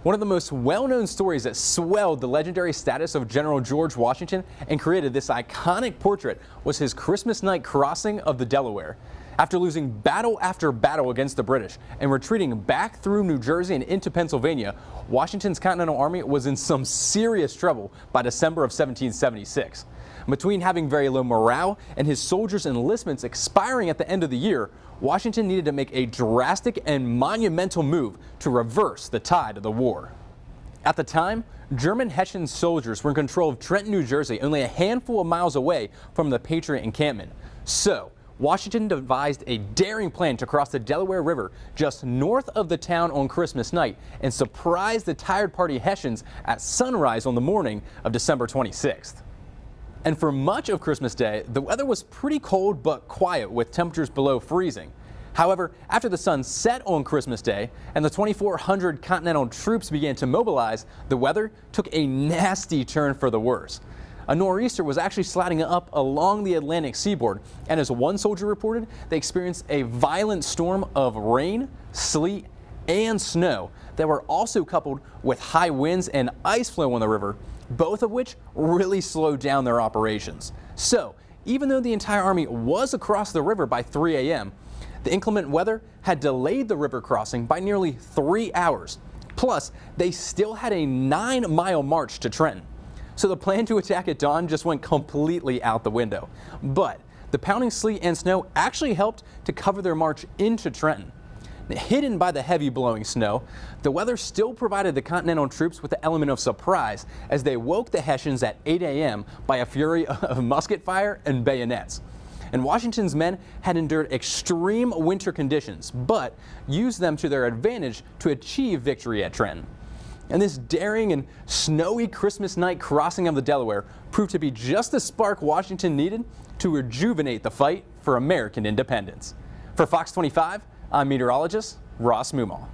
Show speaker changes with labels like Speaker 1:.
Speaker 1: One of the most well-known stories that swelled the legendary status of General George Washington and created this iconic portrait was his Christmas night crossing of the Delaware. After losing battle after battle against the British and retreating back through New Jersey and into Pennsylvania, Washington's Continental Army was in some serious trouble by December of 1776. Between having very low morale and his soldiers' enlistments expiring at the end of the year, Washington needed to make a drastic and monumental move to reverse the tide of the war. At the time, German Hessian soldiers were in control of Trenton, New Jersey, only a handful of miles away from the Patriot encampment. So, Washington devised a daring plan to cross the Delaware River just north of the town on Christmas night and surprise the tired party Hessians at sunrise on the morning of December 26th. And for much of Christmas Day, the weather was pretty cold but quiet with temperatures below freezing. However, after the sun set on Christmas Day and the 2,400 Continental troops began to mobilize, the weather took a nasty turn for the worse. A nor'easter was actually sliding up along the Atlantic seaboard, and as one soldier reported, they experienced a violent storm of rain, sleet, and snow that were also coupled with high winds and ice flow on the river, both of which really slowed down their operations. So, even though the entire army was across the river by 3 a.m., the inclement weather had delayed the river crossing by nearly 3 hours. Plus, they still had a 9-mile march to Trenton. So the plan to attack at dawn just went completely out the window. But the pounding sleet and snow actually helped to cover their march into Trenton. Hidden by the heavy blowing snow, the weather still provided the Continental troops with the element of surprise as they woke the Hessians at 8 a.m. by a fury of musket fire and bayonets. And Washington's men had endured extreme winter conditions, but used them to their advantage to achieve victory at Trenton. And this daring and snowy Christmas night crossing of the Delaware proved to be just the spark Washington needed to rejuvenate the fight for American independence. For Fox 25, I'm meteorologist Ross Mummah.